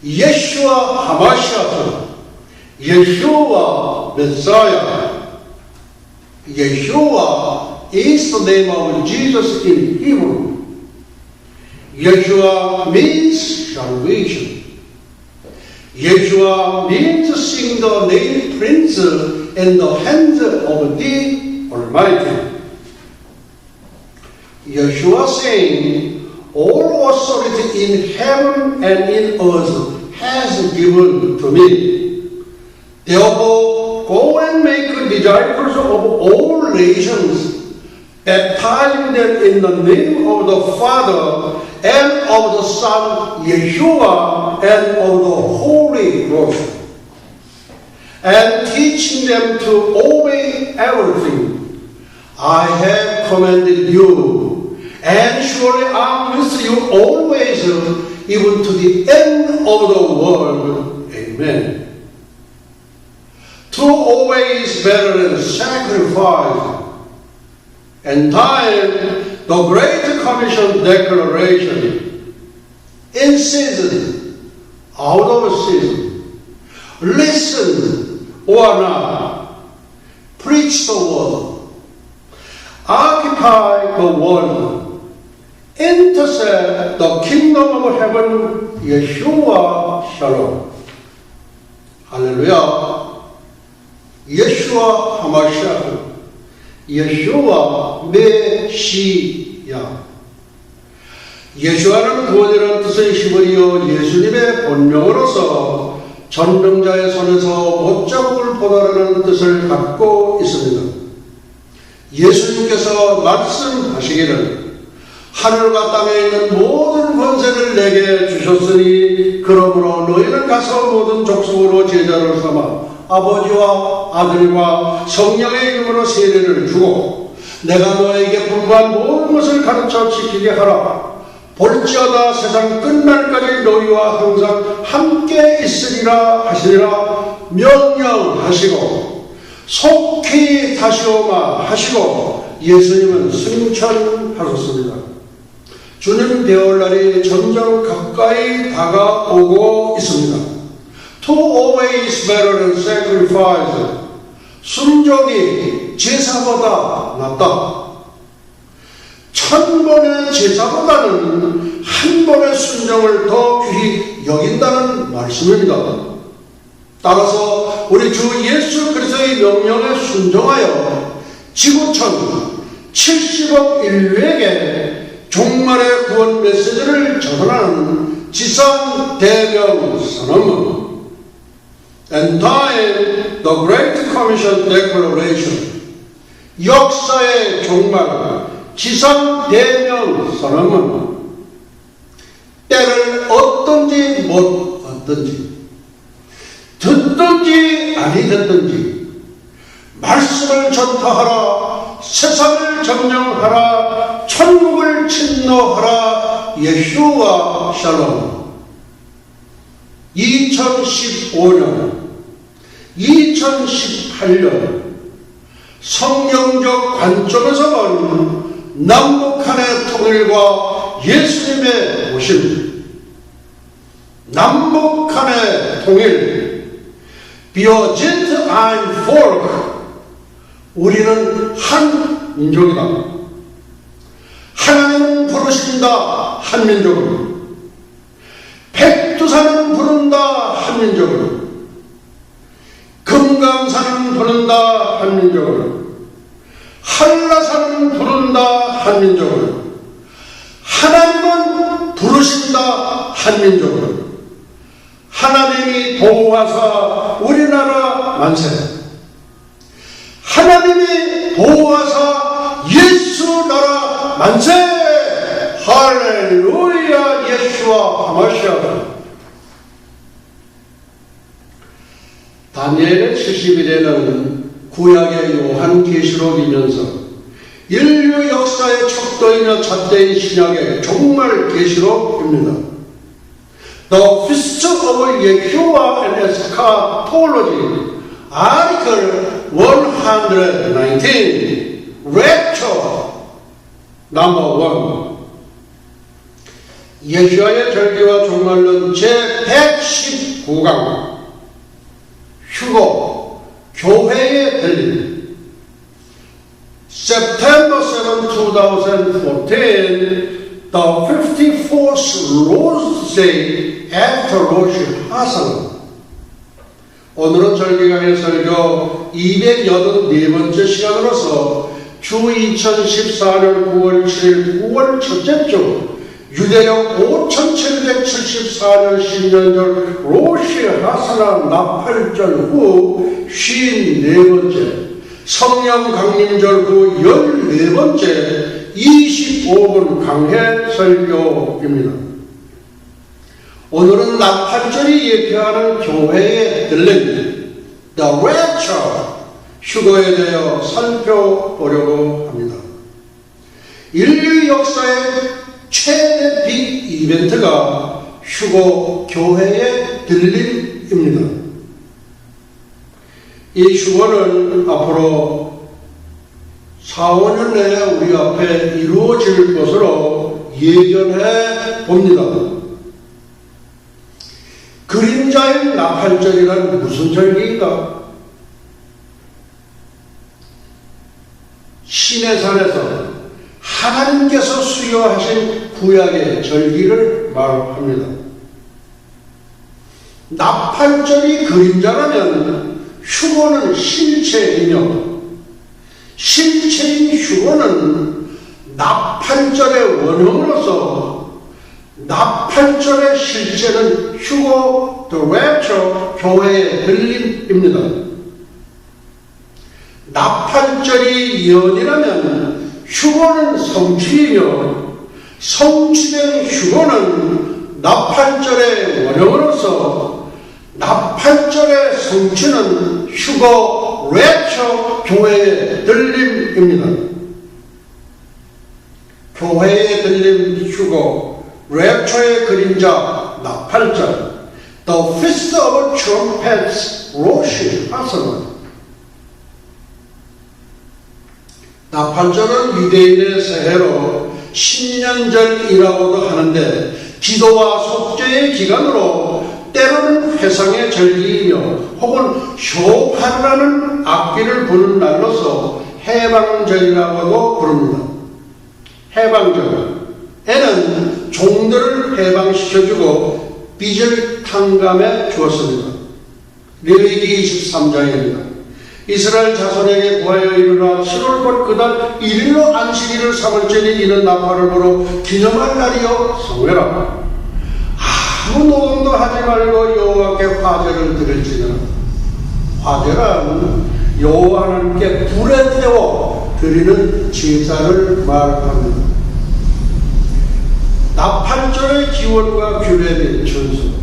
Yeshua HaMashiach, Yeshua Messiah. Yeshua is the name of Jesus in Hebrew. Yeshua means salvation. Yeshua means seeing the nail prints in the hands of the Almighty. Yeshua saying, all authority in heaven and in earth has given to me. Therefore, go and make disciples of all nations, baptizing them in the name of the Father and of the Son, Yeshua, and of the Holy Ghost, and teaching them to obey everything I have commanded you. And surely I am with you always, even to the end of the world. Amen. To obey is better than sacrifice. And time, the Great Commission declaration, in season, out of season, listen or not, preach the word, occupy the world, intercede the kingdom of heaven, Yeshua Shalom. Hallelujah. Yeshua HaMashiach, Yeshua 메시야. 예수와는 구원이라는 뜻의 히브리어 예수님의 본명으로서 전능자의 손에서 못자국을 보다라는 뜻을 갖고 있습니다. 예수님께서 말씀하시기를 하늘과 땅에 있는 모든 권세를 내게 주셨으니 그러므로 너희는 가서 모든 족속으로 제자를 삼아 아버지와 아들과 성령의 이름으로 세례를 주고 내가 너에게 분부한 모든 것을 가르쳐 지키게 하라. 볼지어다 세상 끝날까지 너희와 항상 함께 있으리라 하시리라 명령하시고 속히 다시 오마 하시고 예수님은 승천하셨습니다. 주님 배울 날이 점점 가까이 다가오고 있습니다. To obey is better than sacrifice. 순종이 제사보다 낫다. 1000번의 제사보다는 한 번의 순종을 더 귀히 여긴다는 말씀입니다. 따라서 우리 주 예수 그리스도의 명령에 순종하여 지구촌 70억 인류에게 종말의 구원 메시지를 전하는 지상 대명 선언문 And time, the Great Commission Declaration, 역사의 종말 지상 대명 선언문, 때를 얻든지 못 얻든지, 듣든지 아니 듣든지, 말씀을 전파하라, 세상을 점령하라, 천국을 침노하라, 예수와 샬롬. 2015년, 2018년 성경적 관점에서 본 남북한의 통일과 예수님의 오심, 남북한의 통일, 비어진트 айн 폴크, 우리는 한 민족이다. 하나님은 부르신다 한민족을, 백두산은 부른다 한민족을, 금강산은 부른다 한민족을, 한라산은 부른다 한민족을, 하나님은 부르신다 한민족을. 하나님이 보호하사 우리나라 만세, 하나님이 보호하사 예수 나라 만세. 할렐루야. 예수와 하마시아다. 다니엘의 70일에는 구약의 요한계시록이면서 인류 역사의 척도이며 잣대인 신약의 종말 계시록입니다. The Feast of Yeshua and Eschatology Article 119, Rapture, number 1. 예수와의 절기와 종말론 제119강 휴거, 교회의 들림. September 7, 2014, the 54th Rose Day after Rosh Hashanah. 오늘은 절기강의 설교 284번째 시간으로서 주 2014년 9월 7일 9월 첫째 주 유대력 5774년 신년절 로시 하스나 나팔절 후 54번째 성령 강림절 후 14번째 25분 강해 설교입니다. 오늘은 나팔절이 예표하는 교회의 들림, The Rapture, 휴거에 대하여 살펴보려고 합니다. 인류 역사의 최대 빅 이벤트가 휴거 교회의 들림입니다. 이 휴거는 앞으로 4, 5년 내에 우리 앞에 이루어질 것으로 예견해 봅니다. 그림자의 나팔절이란 무슨 절기인가? 시내산에서 하나님께서 수여하신 구약의 절기를 말합니다. 나팔절이 그림자라면 휴거는 실체이며 실체인 휴거는 나팔절의 원형으로서 나팔절의 실제는 휴거, the rapture, 교회의 들림입니다. 나팔절이 예언이라면 휴거는 성취이며 성취된 휴거는 나팔절의 원형으로서 나팔절의 성취는 휴거, rapture, 교회의 들림입니다. 교회의 들림 휴거, 랩처의 그림자, 나팔절, The Feast of Trumpets, 로시 하스나. 나팔절은 유대인의 새해로 신년절이라고도 하는데 기도와 속죄의 기간으로 때로는 회상의 절기이며 혹은 쇼파라는 악기를 부는 날로서 해방절이라고도 부릅니다. 해방절에는 종들을 해방시켜주고 빚을 탕감해 주었습니다. 레위기 23장입니다. 이스라엘 자손에게 구하여 이르라 7월곧 그달 1일로 안식일을 삼을지니 이는 나팔을 불어 기념할 날이여 성회라. 아무 노동도 하지 말고 여호와께 화제를 드릴지니라. 화제란 여호와 하나님께 불에 태워 드리는 제사를 말합니다. 나팔절의 기원과 규례에 대한 전수.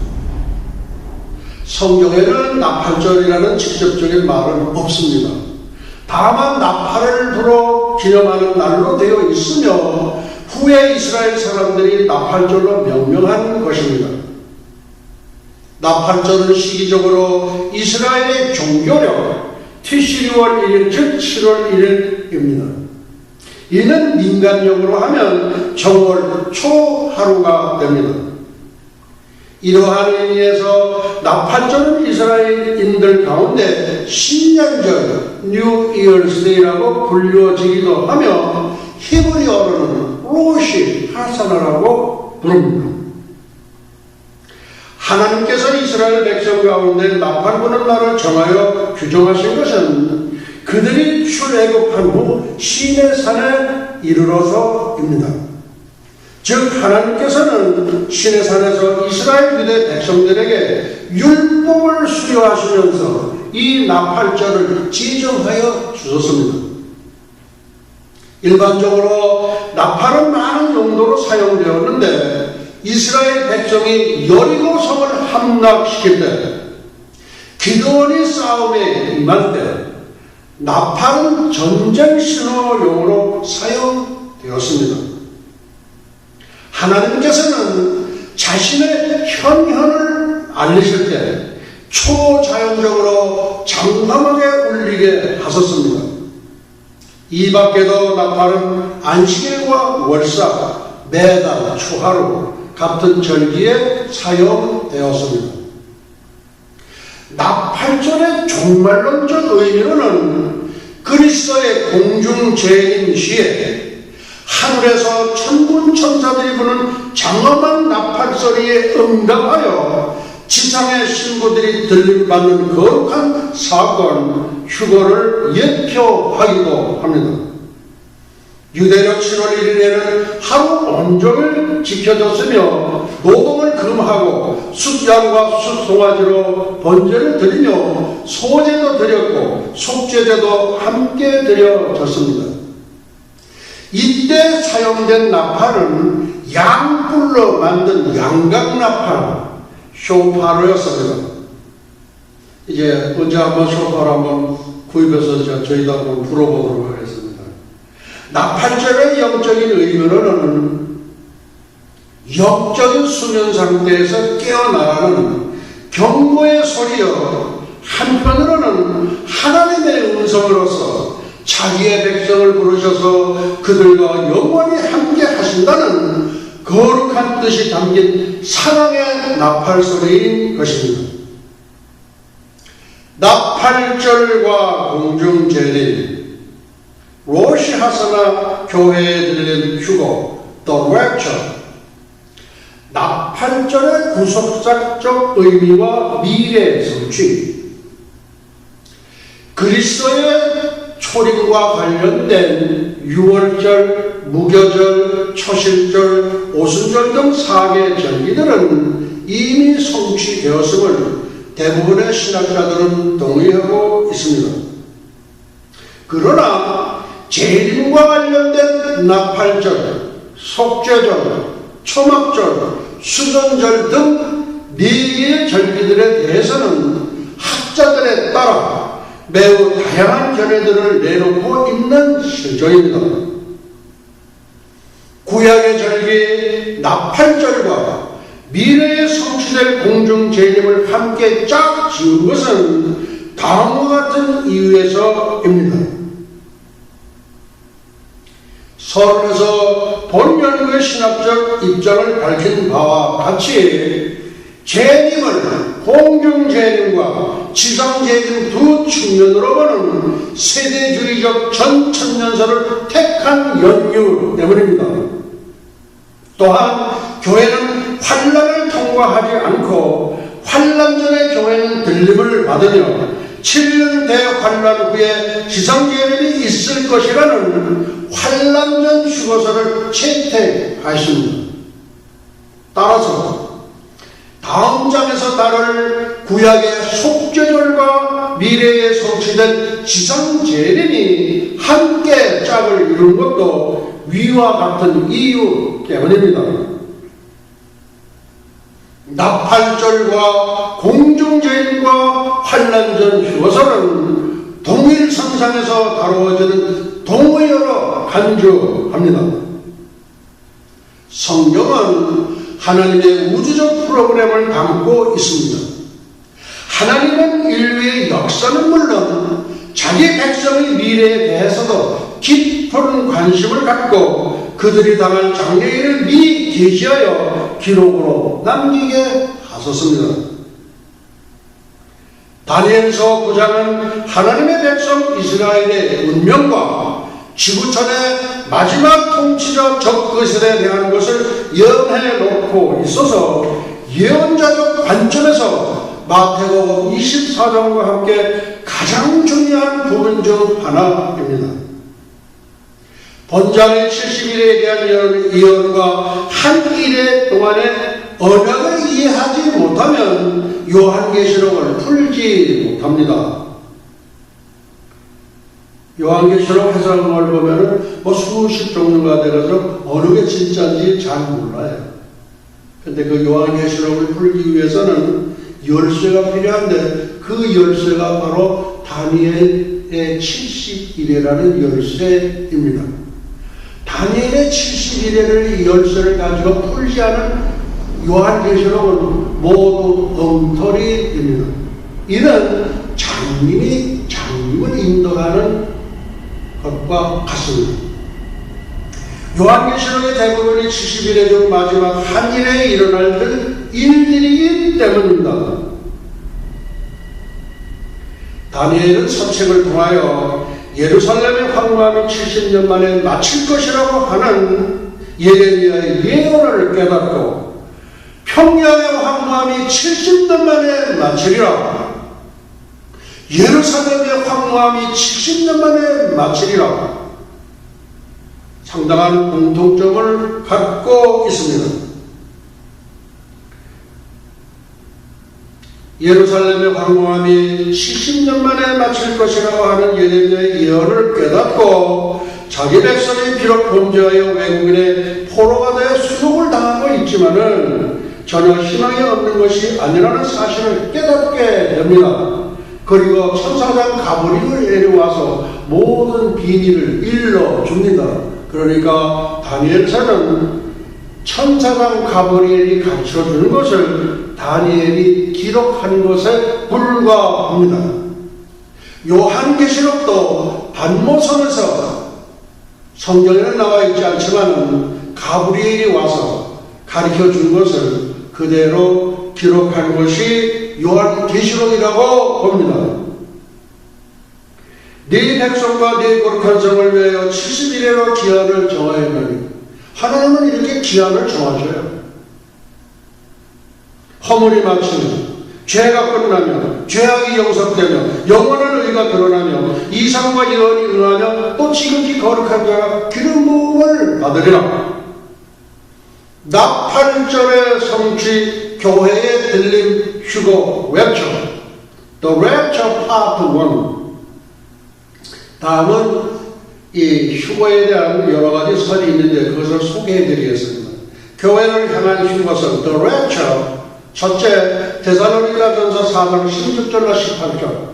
성경에는 나팔절이라는 직접적인 말은 없습니다. 다만 나팔을 불어 기념하는 날로 되어 있으며 후에 이스라엘 사람들이 나팔절로 명명한 것입니다. 나팔절은 시기적으로 이스라엘의 종교력 티시리월 1일 즉 7월 1일입니다. 이는 민간력으로 하면 정월 초 하루가 됩니다. 이러한 의미에서 나팔절은 이스라엘인들 가운데 신년절 뉴 이어스 데이라고 불려지기도 하며 히브리어로는 로시 하사나라고 부릅니다. 하나님께서 이스라엘 백성 가운데 나팔 부는 날을 정하여 규정하신 것은 그들이 출애굽한 후 시내산에 이르러서입니다. 즉 하나님께서는 시내산에서 이스라엘 유대 백성들에게 율법을 수여하시면서 이 나팔절을 지정하여 주셨습니다. 일반적으로 나팔은 많은 용도로 사용되었는데 이스라엘 백성이 여리고 성을 함락시킬 때 기드온이 싸움에 임할 때 나팔은 전쟁 신호용으로 사용되었습니다. 하나님께서는 자신의 현현을 알리실 때 초자연적으로 장담을 나섰습니다. 이 밖에도 나팔은 안식일과 월사, 매달, 추하루 같은 절기에 사용되었습니다. 나팔절의 종말론적 의미로는 그리스도의 공중재림 시에 하늘에서 천군 천사들이 부는 장엄한 나팔소리에 응답하여 지상의 신부들이 들림받는 거룩한 사건, 휴거를 예표하기도 합니다. 유대력 7월 1일에는 하루 온종일 지켜졌으며 노동을 금하고 숫양과 숫송아지로 번제를 드리며 소제도 드렸고 속죄제도 함께 드려졌습니다. 이때 사용된 나팔은 양뿔로 만든 양각나팔 쇼파로였습니다. 이제 언제 한번 쇼파로 한번 구입해서 저희도 한번 불어보도록 하겠습니다. 나팔절의 영적인 의미로는 영적인 수면 상태에서 깨어나가는 경고의 소리여, 한편으로는 하나님의 음성으로서 자기의 백성을 부르셔서 그들과 영원히 함께 하신다는 거룩한 뜻이 담긴 사랑의 나팔 소리인 것입니다. 나팔절과 공중재림, 로시 하사나 교회에 들린 휴거, The Rapture, 나팔절의 구속사적 의미와 미래 성취, 그리스도의 초림과 관련된 유월절, 무교절, 초실절, 오순절 등 4개 절기들은 이미 성취되었음을 대부분의 신학자들은 동의하고 있습니다. 그러나 재림과 관련된 나팔절, 속죄절, 초막절, 수전절 등 4개의 절기들에 대해서는 학자들에 따라 매우 다양한 견해들을 내놓고 있는 실정입니다. 구약의 절기 나팔절과 미래에 성취될 공중재림을 함께 짝 지은 것은 다음과 같은 이유에서입니다. 서론에서 본 연구의 신학적 입장을 밝힌 바와 같이 재림을 공중재림과 지상재림 두 측면으로 보는 세대주의적 전천년설을 택한 연유 때문입니다. 또한 교회는 환란을 통과하지 않고 환란 전에 교회는 들림을 받으며 7년 대환란 후에 지상재림이 있을 것이라는 환란 전 휴거서를 채택하십니다. 따라서 다음 장에서 다룰 구약의 속죄절과 미래에 성취된 지상재림이 함께 짝을 이룬 것도 위와 같은 이유 때문입니다. 나팔절과 공중재림과 환란전 휴거설은 동일 성상에서 다루어지는 동의어로 간주합니다. 성경은 하나님의 우주적 프로그램을 담고 있습니다. 하나님은 인류의 역사는 물론 자기 백성의 미래에 대해서도 깊은 관심을 갖고 그들이 당할 장래일을 미리 계시하여 기록으로 남기게 하셨습니다. 다니엘서 9장은 하나님의 백성 이스라엘의 운명과 지구촌의 마지막 통치자 적그리스도에 대한 것을 예언해 놓고 있어서 예언자적 관점에서 마태복음 24장과 함께 가장 중요한 부분 중 하나입니다. 본장의 70일에 대한 예언과 한 일해 동안에 언약을 이해하지 못하면 요한계시록을 풀지 못합니다. 요한계시록 해석을 보면은 수십 종류가 되어서 어느 게 진짜인지 잘 몰라요. 근데 그 요한계시록을 풀기 위해서는 열쇠가 필요한데 그 열쇠가 바로 다니엘의 70일이라는 열쇠입니다. 다니엘의 70일의 열쇠를 가지고 풀지 않은 요한계시록은 모두 엉터리입니다. 이는 장님을 인도하는 것과 같습니다. 요한계시록의 대부분이 70일의 중 마지막 한 일에 일어날 일들이기 때문입니다. 다니엘은 선책을 통하여 예루살렘의 황무함이 70년 만에 마칠 것이라고 하는 예레미야의 예언을 깨닫고 평야의 황무함이 70년 만에 마치리라, 예루살렘의 황무함이 70년 만에 마치리라 상당한 공통점을 갖고 있습니다. 예루살렘의 황무함이 70년 만에 마칠 것이라고 하는 예레미야의 예언을 깨닫고 자기 백성이 비록 범죄하여 외국인의 포로가 되어 수욕을 당하고 있지만은 전혀 희망이 없는 것이 아니라는 사실을 깨닫게 됩니다. 그리고 천사장 가브리엘이 내려와서 모든 비밀을 일러줍니다. 그러니까 다니엘서는 천사장 가브리엘이 가르쳐주는 것을 다니엘이 기록한 것에 불과합니다. 요한계시록도 반모선에서 성경에는 나와 있지 않지만 가브리엘이 와서 가르쳐준 것을 그대로 기록한 것이 요한계시록이라고 봅니다. 네 백성과 네 거룩한 성을 위하여 70일에로 기한을 정하였느니, 하나님은 이렇게 기한을 정하셔요. 허물이 마치면, 죄가 끝나면, 죄악이 용서되면, 영원한 의가 드러나며, 이상과 예언이 응하며, 또 지극히 거룩한 자가 기름 부음을 받으리라. 나팔절의 성취, 교회의 들림, 휴거, 랩처. The Rapture Part 1. 다음은 이 휴거에 대한 여러 가지 설이 있는데 그것을 소개해 드리겠습니다. 교회를 향한 휴거선, The Rapture. 첫째, 데살로니가전서 4장 16절과 18절.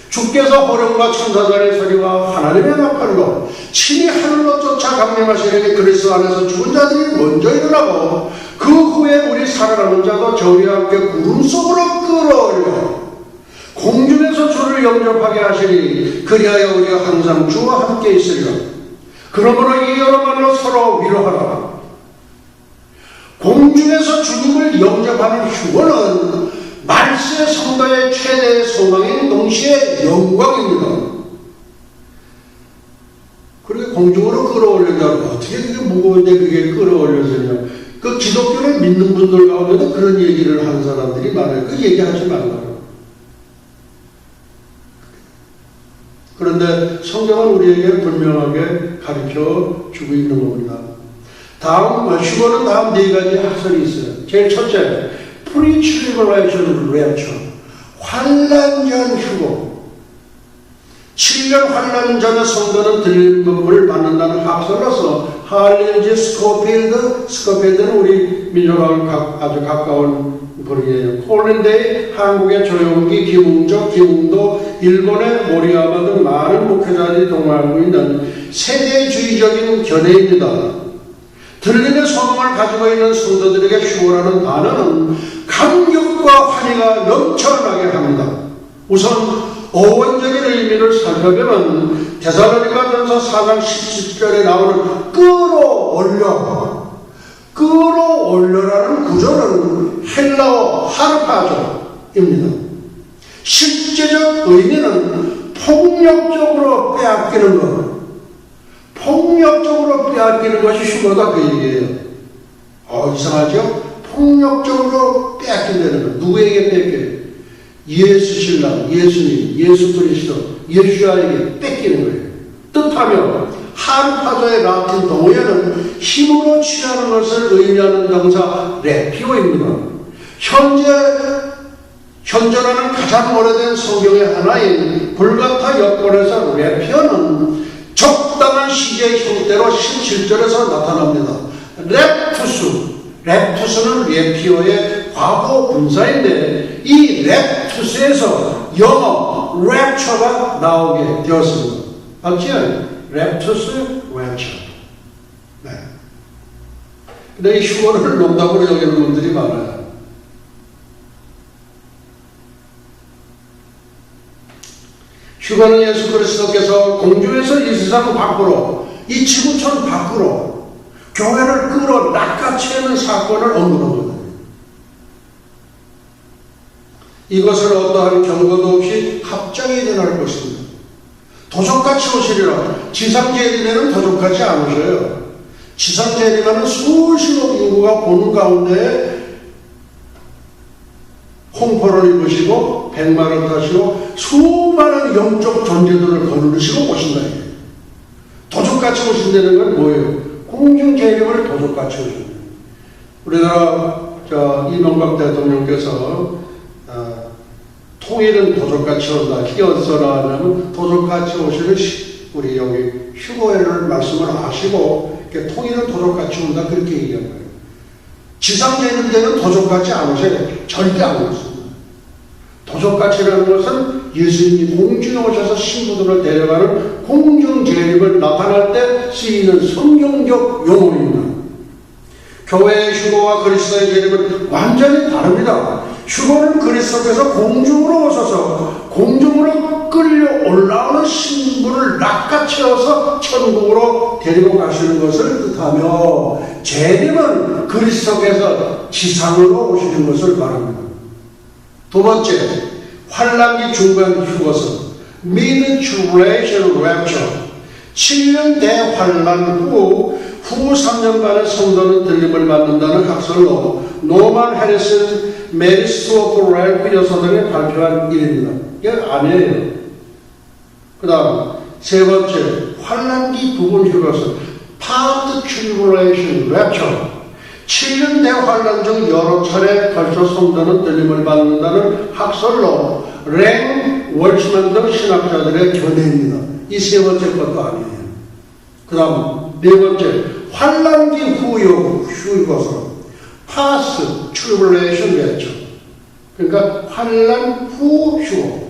주께서 호령과 천사장의 소리와 하나님의 나팔로 친히 하늘로 쫓아 강림하시려니 그리스도 안에서 죽은 자들이 먼저 일어나고 그 후에 우리 살아남은 자도 저희와 함께 구름 속으로 끌어올려 공중에서 주를 영접하게 하시니 그리하여 우리가 항상 주와 함께 있으리라. 그러므로 이 여러 말로 서로 위로하라. 공중에서 주님을 영접하는 휴거는 말세 성도의 최대의 소망인 동시에 영광입니다. 그렇게 공중으로 끌어올린다고 어떻게 그게 무거운데 그게 끌어올려서냐. 그 기독교를 믿는 분들 가운데도 그런 얘기를 하는 사람들이 많아요. 그 얘기하지 말라고. 그런데 성경은 우리에게 분명하게 가르쳐 주고 있는 겁니다. 다음, 휴거는 다음 네 가지 학설이 있어요. 제일 첫째, Pre-Tribulation Rapture. 환난 전 휴거. 7년 환난 전에 성도는 들림을 받는다는 학설로서 할렌지 스코필드는 우리 민족하고 아주 가까운 분이에요. 폴란드의 한국의 조용기, 김웅적, 김웅도, 일본의 모리야마 등 많은 목회자들이 동원하고 있는 세대주의적인 견해입니다. 들림의 소망을 가지고 있는 성도들에게 휴거라는 단어는 감격과 환희가 넘쳐나게 합니다. 우선 어원적인 의미를 살펴보면 데살로니가전서 4장 17절에 나오는 끌어올려라는 구조는 헬라어 하르파조입니다. 실제적 의미는 폭력적으로 빼앗기는 것. 폭력적으로 빼앗기는 것이 휴거다 그 얘기예요. 이상하죠? 폭력적으로 빼앗긴다는 것. 누구에게 뺏겨요? 예수 신랑, 예수님, 예수 그리스도, 예수아에게 뺏기는 거예요. 뜻하면 하르파조의 라틴 동어에는 힘으로 취하는 것을 의미하는 동사 레피오입니다. 현존하는 가장 오래된 성경의 하나인 불가타 여권에서 레피오는 적당한 시제의 형태로 17절에서 나타납니다. 랩투스는 레피오의 과거 분사인데 이 랩투스에서 영어 랩처가 나오게 되었습니다. 맞죠? 랩투스, 랩처. 네. 근데 이 휴거를 농담으로 여기는 분들이 많아요. 휴거는 예수 그리스도께서 공중에서 이 세상 밖으로, 이 지구촌 밖으로 교회를 끌어 낚아채는 사건을 언급하거든요. 이것을 어떠한 경고도 없이 갑자기 일어날 것입니다. 도적같이 오시리라. 지상재림에는 도적같이 안 오셔요. 지상재림에는 수십억 인구가 보는 가운데 홍포를 입으시고 백마를 타시고 수많은 영적 존재들을 거느리시고 오신다. 도적같이 오신다는 건 뭐예요? 공중재림을 도적같이 오신다. 우리나라 이명박 대통령께서 통일은 도적같이 온다. 히어서라 하면 도적같이 오시는 우리 여기 휴거를 말씀을 하시고 통일은 도적같이 온다. 그렇게 얘기한 거예요. 지상재림 때는 도적같이 안 오셔요. 절대 안 오셨습니다. 도적같이라는 것은 예수님이 공중에 오셔서 신부들을 데려가는 공중재림을 나타날 때 쓰이는 성경적 용어입니다. 교회의 휴거와 그리스도의 재림은 완전히 다릅니다. 휴거는 그리스도께서 공중으로 오셔서 공중으로 끌려 올라오는 신부를 낚아채워서 천국으로 데리고 가시는 것을 뜻하며, 재림은 그리스도께서 지상으로 오시는 것을 말합니다. 두 번째, 환란기 중간 휴거선 Mid-Tribulation Rapture, 7년 대환란 후 3년간의 성도는 들림을 받는다는 학설로 노만 해리슨 메리스 오브 랄프 여사들이 발표한 일입니다. 이게 아니에요. 그 다음 세 번째, 환란기 부분 휴거선 Part Tribulation Rapture, 7년 대환란 중 여러 차례 걸쳐 성도는 들림을 받는다는 학설로 랭, 월츠만 등 신학자들의 견해입니다. 이 세 번째 것도 아니에요. 그 다음 네 번째, 환란기 후 휴거선 Past Tribulation Rapture, 그러니까 환란 후 휴거.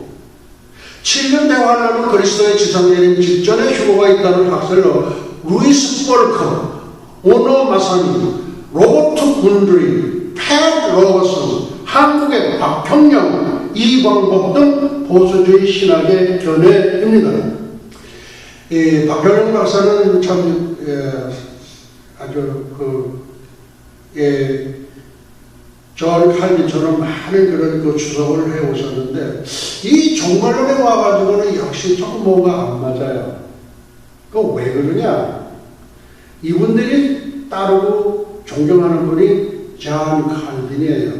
7년 대환란은 그리스도의 지상재림 직전에 휴거가 있다는 학설로 루이스 볼커, 오너 마사니, 로버트 군드리, 팻 로버슨, 한국의 박평영, 이광복 등 보수주의 신학의 견해입니다. 박평영 박사는 참 아주 존 칼빈처럼 많은 그런 주석을 해오셨는데, 이 종말론에 와가지고는 역시 조금 뭔가 안 맞아요. 왜 그러냐? 이분들이 따르고 존경하는 분이 존 칼빈이에요.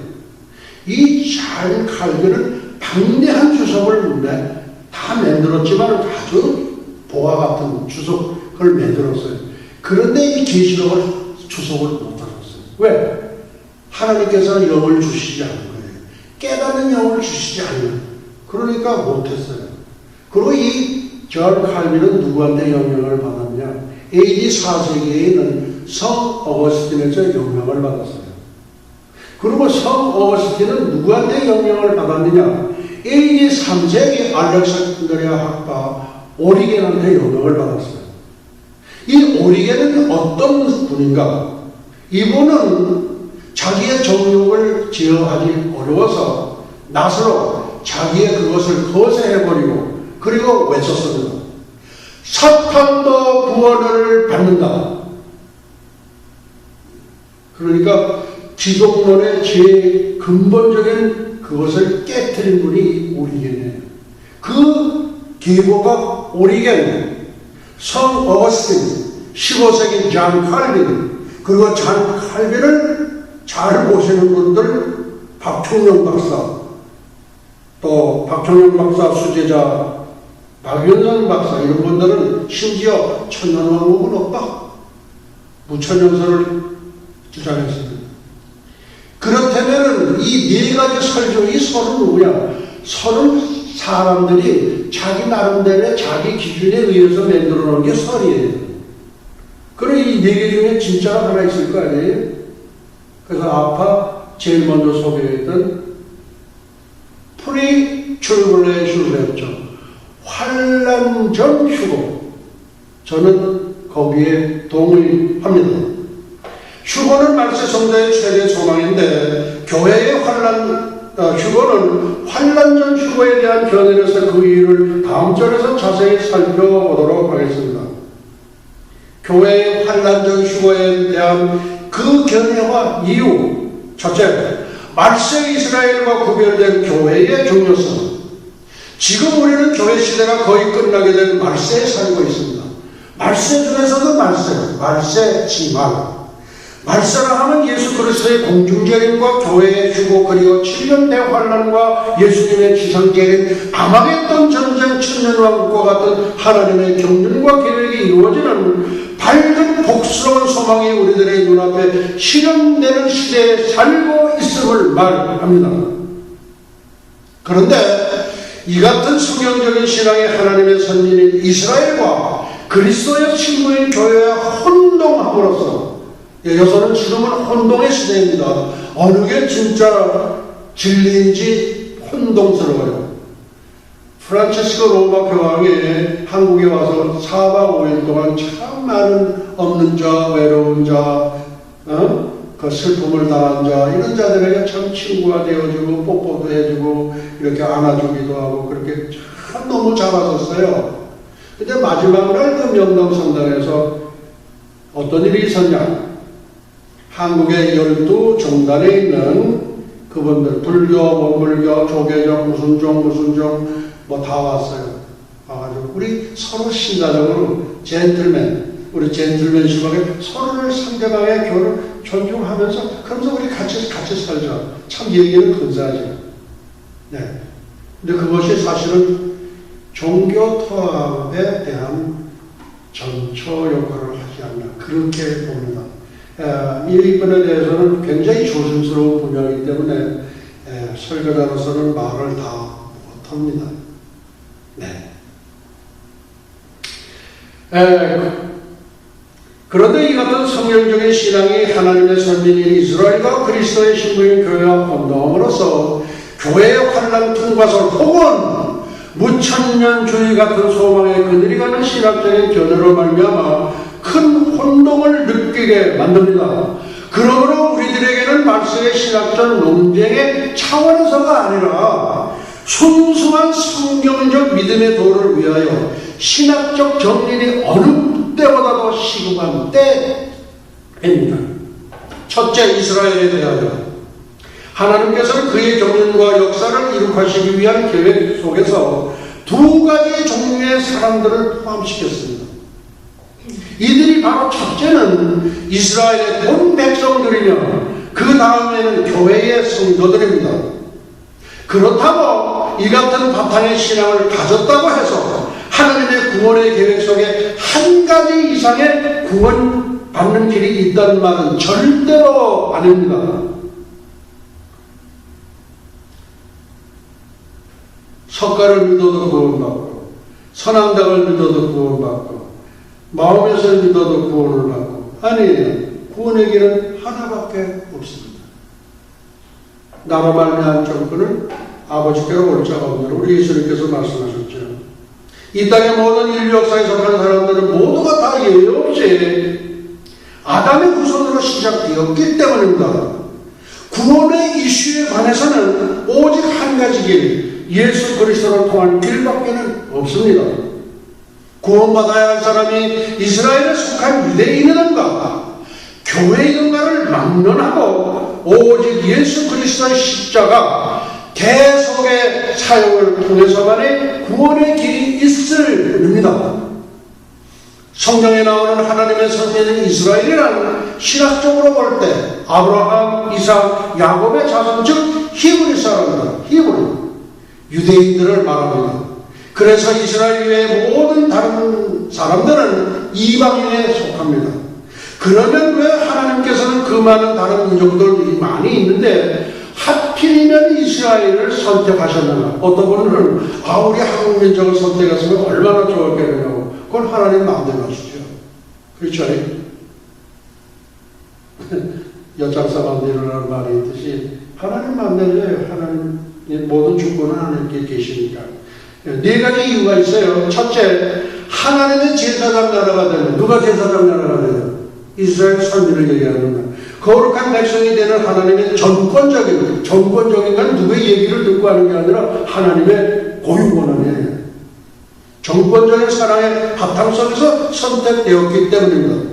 이 존 칼빈은 방대한 주석을 다 만들었지만 아주 보화 같은 주석을 만들었어요. 그런데 이 계시록을 주석을 못 알았어요. 왜? 하나님께서는 영을 주시지 않은 거예요. 깨닫는 영을 주시지 않는. 그러니까 못했어요. 그리고 이 존 칼빈은 누구한테 영향을 받았냐? AD 4세기에 있는 성 어거스틴에서 영향을 받았어요. 그리고 성 어거스틴은 누구한테 영향을 받았느냐? AD 3세기 알렉산드리아 학파 오리겐한테 영향을 받았어요. 이 오리겐은 어떤 분인가? 이분은 자기의 정욕을 제어하기 어려워서 낫으로 자기의 그것을 거세해버리고, 그리고 외쳤습니다. 사탄도 구원을 받는다. 그러니까 기독론의 제일 근본적인 그것을 깨뜨린 분이 오리겐이에요. 그 계보가 오리겐, 성 어거스틴, 15세기 존 칼빈, 그리고 존 칼빈을 잘 보시는 분들, 박총영 박사, 또 박총영 박사 수제자 박윤선 박사, 이런 분들은 심지어 천년왕국은 없다, 무천년설을 주장했습니다. 그렇다면 이 네 가지 설교, 이 설은 누구냐? 설은 사람들이 자기 나름대로의 자기 기준에 의해서 만들어 놓은 게 설이에요. 그럼 이 네 개 중에 진짜가 하나 있을 거 아니에요? 그래서 아까 제일 먼저 소개했던 Pre-Tribulation Rapture, 환란 전 휴거, 저는 거기에 동의합니다. 휴거는 말세 성도의 최대 소망인데, 교회의 환란 휴거는 환란 전 휴거에 대한 견해에서 그 이유를 다음 절에서 자세히 살펴보도록 하겠습니다. 교회의 환란 전 휴거에 대한 그 견해와 이유. 첫째, 말세 이스라엘과 구별된 교회의 중요성. 지금 우리는 교회 시대가 거의 끝나게 된 말세에 살고 있습니다. 말세 중에서도 말세 지말. 말세라 하면 예수 그리스도의 공중재림과 교회의 휴고 그리고 7년 대환란과 예수님의 지성재림, 아마겟돈 전쟁 천년왕국과 같은 하나님의 경륜과 계획이 이루어지는 밝은 복스러운 소망이 우리들의 눈앞에 실현되는 시대에 살고 있음을 말합니다. 그런데 이 같은 성경적인 신앙의 하나님의 선민인 이스라엘과 그리스도의 친구인 교회와 혼동함으로써, 여기서는 지금은 혼동의 시대입니다. 어느 게 진짜 진리인지 혼동스러워요. 프란치스코 로마 교황이 한국에 와서 4박 5일 동안 참 많은 없는 자, 외로운 자, 그 슬픔을 당한 자, 이런 자들에게 참 친구가 되어주고 뽀뽀도 해주고 이렇게 안아주기도 하고 그렇게 참 너무 잘하셨어요. 근데 마지막 날 그 명동성당에서 어떤 일이 있었냐? 한국의 12종단에 있는 그분들, 불교, 원불교, 조계종, 무슨 종 뭐 다 왔어요. 와가지고 우리 서로 신사적으로 우리 젠틀맨식하게 서로를 상대방의 교를 존중하면서 그러면서 우리 같이 살자. 참 얘기는 근사하죠. 네. 근데 그것이 사실은 종교 통합에 대한 전초 역할을 하지 않나 그렇게 봅니다. 이 부분에 대해서는 굉장히 조심스러운 분야이기 때문에 설교자로서는 말을 다 못합니다. 네. 그런데 이 같은 성경적인 신앙이 하나님의 선민인 이스라엘과 그리스도의 신부인 교회와 혼동함으로써 교회의 환란 통과설 혹은 무천년주의 같은 소망의 그늘이 가는 신학적인 견해로 말미암아 큰 혼동을 느끼게 만듭니다. 그러므로 우리들에게는 말씀의 신학적 논쟁의 차원에서가 아니라 순수한 성경적 믿음의 도를 위하여 신학적 정리이 어느 때보다도 시급한 때입니다. 첫째, 이스라엘에 대하여 하나님께서는 그의 경륜과 역사를 이룩하시기 위한 계획 속에서 두 가지 종류의 사람들을 포함시켰습니다. 이들이 바로 첫째는 이스라엘의 본 백성들이며 그 다음에는 교회의 성도들입니다. 그렇다고 이 같은 바탕의 신앙을 가졌다고 해서 하나님의 구원의 계획 속에 한 가지 이상의 구원 받는 길이 있다는 말은 절대로 아닙니다. 석가를 믿어도 구원받고, 선앙당을 믿어도 구원받고, 마음에서 믿어도 구원을 받고, 아니에요. 구원의 길은 하나밖에 없습니다. 나로 말미암은 정권은 아버지께로 올 자가 없느라 우리 예수님께서 말씀하셨죠. 이 땅의 모든 인류 역사에 속한 사람들은 모두가 다 예외 없이 아담의 후손으로 시작되었기 때문입니다. 구원의 이슈에 관해서는 오직 한 가지 길, 예수 그리스도를 통한 길밖에는 없습니다. 구원받아야 할 사람이 이스라엘에 속한 유대인이든가 교회이든가를 막론하고 오직 예수 그리스도의 십자가 대속의 사역을 통해서만의 구원의 길이 있을 뿐입니다. 성경에 나오는 하나님의 선민인 이스라엘이라는 신학적으로 볼 때 아브라함, 이삭, 야곱의 자손 즉 히브리 사람들, 히브리 유대인들을 말합니다. 그래서 이스라엘 외의 모든 다른 사람들은 이방인에 속합니다. 그러면 왜 하나님께서는 그 많은 다른 민족들이 많이 있는데 하필이면 이스라엘을 선택하셨느냐? 어떤 분들은 우리 한국 민족을 선택했으면 얼마나 좋았겠느냐고. 그건 하나님 마음대로 하시죠. 그렇죠? 여장사 마음대로라는 말이 있듯이 하나님 마음대로예요. 하나님 모든 주권은 하나님께 계시니까. 네 가지 이유가 있어요. 첫째, 하나님의 제사장 나라가 되는, 누가 제사장 나라가 돼요? 이스라엘 선민을 얘기하는 거예요. 거룩한 백성이 되는 하나님의 전권적인 건 누구의 얘기를 듣고 하는 게 아니라 하나님의 고유권한이에요. 전권적인 사랑의 바탕 속에서 선택되었기 때문입니다.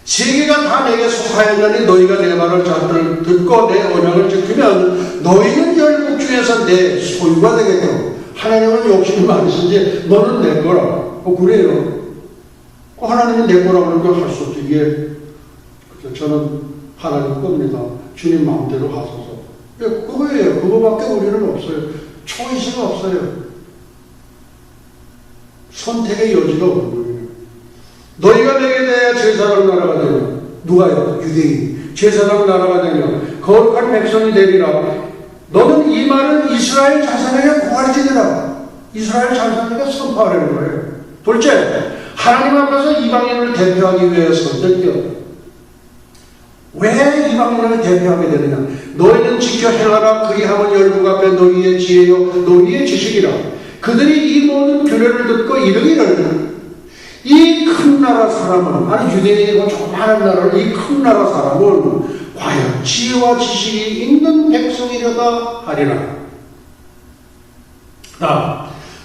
세계가 다 내게 속하였느니 너희가 내 말을 잘 듣고 내 언약을 지키면 너희는 열국 중에서 내 소유가 되겠고, 하나님은 욕심이 많으신지 너는 내 거라. 그래요. 하나님은 내 거라고 하는 걸 할 수 없지. 이게 저는 하나님 겁니다. 주님 마음대로 하소서. 그거예요. 그거밖에 우리는 없어요. 초이스가 없어요. 선택의 여지가 없는 거예요. 너희가 내게 대해 제사장 나라가 되며, 누가요? 유대인. 제사장 나라가 되며 거룩한 백성이 되리라. 너는 이 말은 이스라엘 자손에게 고갈지니라. 이스라엘 자손에게 선포하려는 거예요. 둘째, 하나님 앞에서 이방인을 대표하기 위해 선택되었다. 왜 이방인을 대표하게 되느냐? 너희는 지켜 행하라. 그리하면 열국 앞에 너희의 지혜요 너희의 지식이라. 그들이 이 모든 규례를 듣고 이르기를, 이 큰 나라 사람은, 아니 유대인이고 조그마한 나라를, 이 큰 나라 사람은 과연 지혜와 지식이 있는 백성이려다 하리라.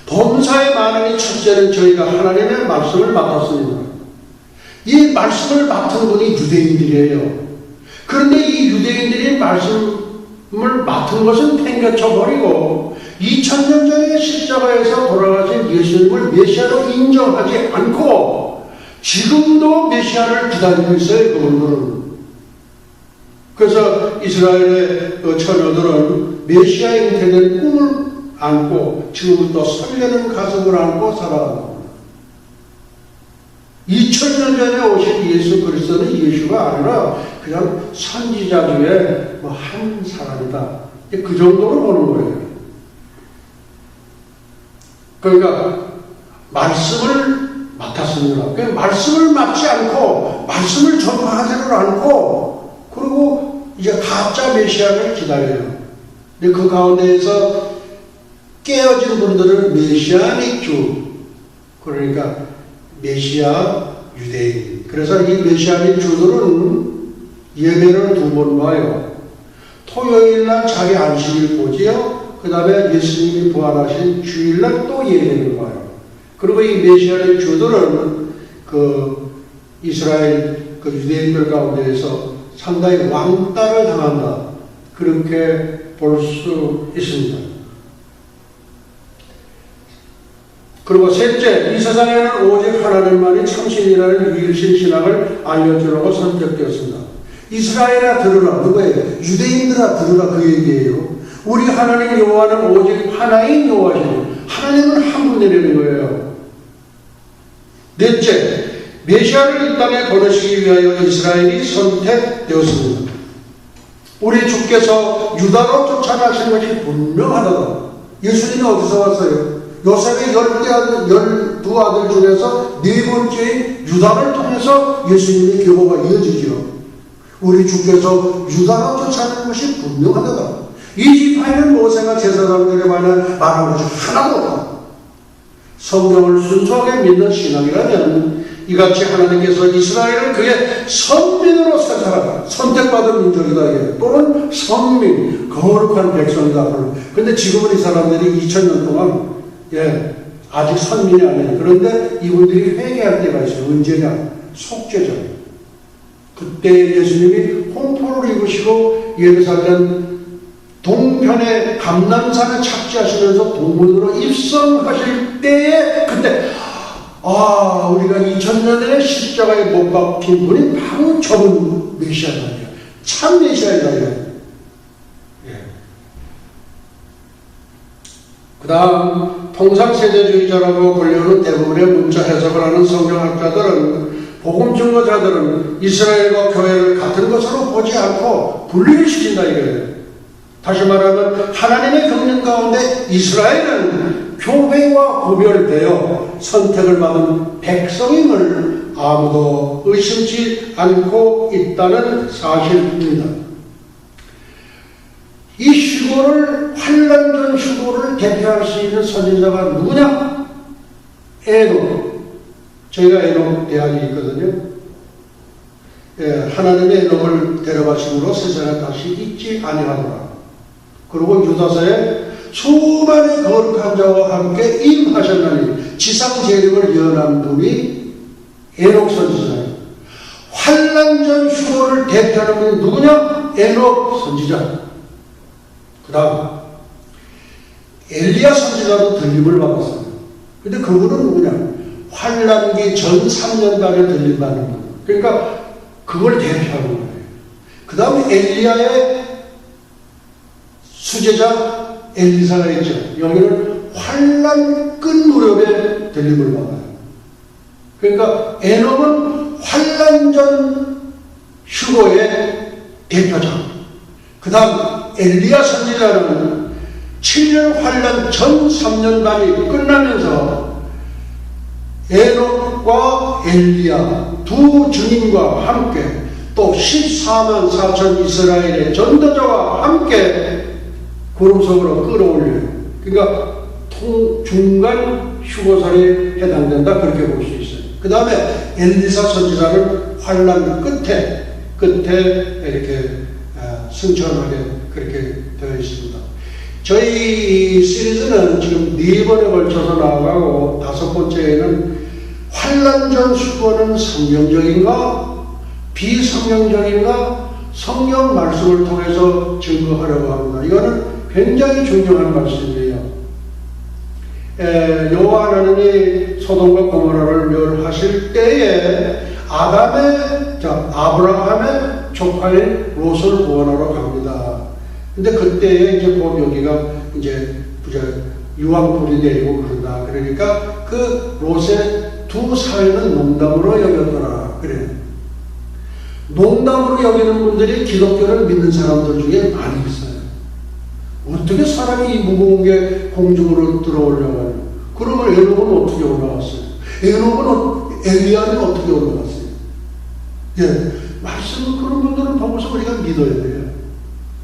범사에 많으니 첫째는 저희가 하나님의 말씀을 맡았습니다. 이 말씀을 맡은 분이 유대인들이에요. 그런데 이 유대인들이 말씀을 맡은 것은 팽개쳐버리고 2000년 전에 십자가에서 돌아가신 예수님을 메시아로 인정하지 않고 지금도 메시아를 기다리고 있어요. 그분들은. 그래서 이스라엘의 처녀들은 메시아 잉태된 꿈을 안고 지금부터 설레는 가슴을 안고 살아갑니다. 2000년 전에 오신 예수 그리스도는 예수가 아니라 그냥 선지자 중에 한 사람이다. 그 정도로 보는 거예요. 그러니까 말씀을 맡았습니다. 그 말씀을 맡지 않고 말씀을 전파하지를 않고, 그리고 이제 가짜 메시아를 기다려요. 근데 그 가운데에서 깨어진 분들은 메시아닉 주, 그러니까 메시아 유대인. 그래서 이 메시아닉 주들은 예배를 2번 봐요. 토요일날 자기 안식일 보지요. 그 다음에 예수님이 부활하신 주일날 또 예배를 봐요. 그리고 이 메시아닉 주들은 이스라엘 유대인들 가운데에서 상당히 왕따를 당한다. 그렇게 볼 수 있습니다. 그리고 셋째, 이 세상에는 오직 하나님만이 참신이라는 유일신 신앙을 알려주려고 선택되었습니다. 이스라엘아 들으라. 누구예요? 유대인들아 들으라. 그 얘기예요. 우리 하나님 여호와는 오직 하나인 여호와시니, 하나님은 한 분이라는 거예요. 넷째, 메시아를 이 땅에 보내시기 위하여 이스라엘이 선택되었습니다. 우리 주께서 유다로 쫓아나신 것이 분명하다. 예수님이 어디서 왔어요? 요셉의 12아들 중에서 4번째인 유다를 통해서 예수님의 계보가 이어지죠. 우리 주께서 유다로 쫓아낸 것이 분명하다. 이 지파에는 모세가 제사장들에 관한 말한 것이 하나도 없다. 성경을 순수하게 믿는 신앙이라면 이같이 하나님께서 이스라엘을 그의 선민으로 선택하다. 선택받은 민족이다. 또는 선민, 거룩한 백성이다. 그런데 지금은 이 사람들이 2000년 동안 아직 선민이 아니에요. 그런데 이분들이 회개할 때가 있어요. 언제냐? 속죄절. 그때 예수님이 홍포를 입으시고 예루살렘 동편의 감람산에 착지하시면서 동문으로 입성하실 때에 그때 우리가 2000년 전에 십자가에 못 박힌 분이 바로 저분 메시아다. 참 메시아이다. 그 다음 통상세대주의자라고 불리우는 대부분의 문자 해석을 하는 성경학자들은, 복음 증거자들은 이스라엘과 교회를 같은 것으로 보지 않고 분리를 시킨다 이거예요. 다시 말하면 하나님의 경륜 가운데 이스라엘은 교회와 구별되어 선택을 받은 백성임을 아무도 의심치 않고 있다는 사실입니다. 이 휴거를, 환란전 휴거를 대표할 수 있는 선지자가 누구냐? 에녹. 저희가 에녹 대학이 있거든요. 하나님의 에녹을 데려가심으로 세상에 다시 있지 아니하노라. 그리고 유다서에 수많은 거룩한 자와 함께 임하셨나니 지상 재림을 예언한 분이 에녹 선지자예요. 환난전 휴거를 대표하는 분이 누구냐? 에녹 선지자. 그 다음 엘리야 선지자도 들림을 받았어요. 근데 그분은 누구냐? 환난기 전 3년간에 들림받는 분. 그러니까 그걸 대표하는 거예요. 그 다음에 엘리야의 수제자 엘리사가 있죠. 여기는 환난 끝 무렵에 들림을 받아요. 그러니까 에녹은 환난 전 휴거의 대표자. 그 다음 엘리야 선지자는 7년 환난 전 3년 반이 끝나면서 에녹과 엘리야 두 주님과 함께 또 14만 4천 이스라엘의 전도자와 함께 구름 속으로 끌어올려요. 그러니까 중간 휴거설에 해당된다, 그렇게 볼 수 있어요. 그 다음에 엘리사 선지자는 환난 끝에 이렇게 승천하게 그렇게 되어 있습니다. 저희 시리즈는 지금 4번에 걸쳐서 나아가고 5번째에는 환난 전 휴거는 성경적인가 비성경적인가 성경 말씀을 통해서 증거하려고 합니다. 이거는 굉장히 중요한 말씀이에요. 여호와 하나님이 소돔과 고모라를 멸하실 때에 아브라함의 조카인 롯을 구원하러 갑니다. 근데 그때에 이제 여기가 이제 유황불이 내리고 그런다. 그러니까 그 롯의 두 사회는 농담으로 여겼더라. 그래요. 농담으로 여기는 분들이 기독교를 믿는 사람들 중에 많이 있어요. 어떻게 사람이 이 무거운 게 공중으로 들어오려고 하냐. 그러면 에녹은 어떻게 올라갔어요? 엘리야는 어떻게 올라갔어요? 예, 말씀은 그런 분들을 보고서 우리가 믿어야 돼요.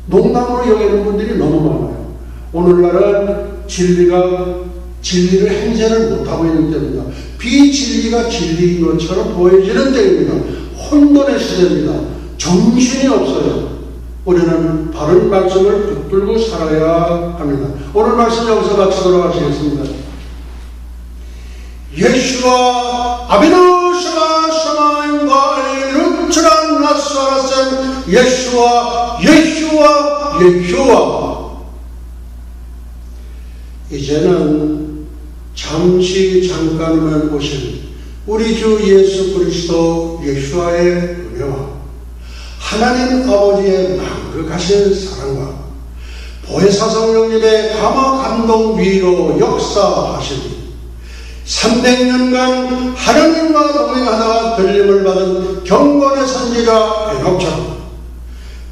농담으로 여기는 분들이 너무 많아요. 오늘날은 진리를 행세를 못하고 있는 때입니다. 비진리가 진리인 것처럼 보여지는 때입니다. 혼돈의 시대입니다. 정신이 없어요. 우리는 바른 말씀을 붙들고 살아야 합니다. 오늘 말씀 여기서 마치도록 하시겠습니다. 예슈와 아비누 샤마 샤마인과 루츠란 나사라센 예슈와 이제는 잠깐만 오신 우리 주 예수 그리스도 예수와의 은혜와 하나님 아버지의 망극하신 사랑과 보혜사 성령님의 감화 감동 위로 역사하시니 300년간 하나님과 동행하다가 들림을 받은 경건의 선지자 에녹처럼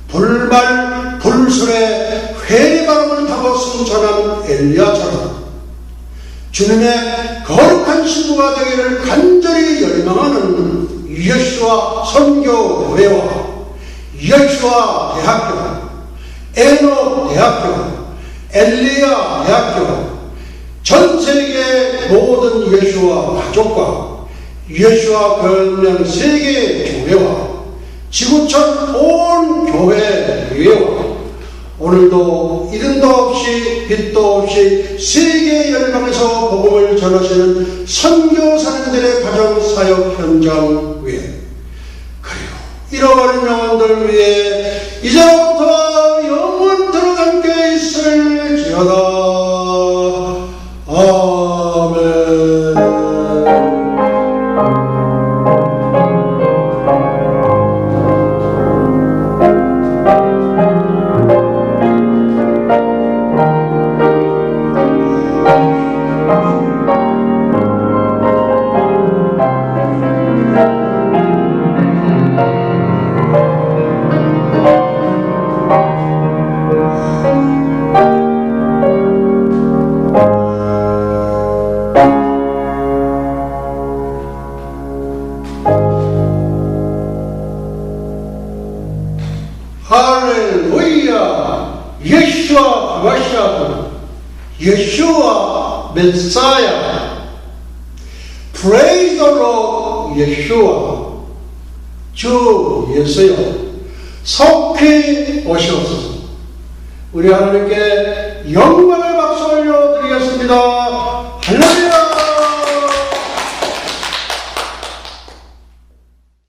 불말 불술에 회리바람을 타고 승천한 엘리야처럼 주님의 거룩한 신부가 되기를 간절히 열망하는 예수와 선교회와 예수와 대학교, 에녹 대학교, 엘리야 대학교, 전 세계 모든 예수와 가족과 예수와 변명 세계 교회와 지구촌 온 교회 예와 오늘도 이름도 없이 빛도 없이 세계 열방에서 복음을 전하시는 선교사님들의 가정사역 현장 위에 그리고 잃어버린 영혼들 위해 이제부터 영원토록 함께 있을지어다. 아멘. Yeshua Messiah. Praise the Lord, Yeshua. 주 예수여 속히 오시옵소서. 우리 하나님께 영광을 박수 올려드리겠습니다.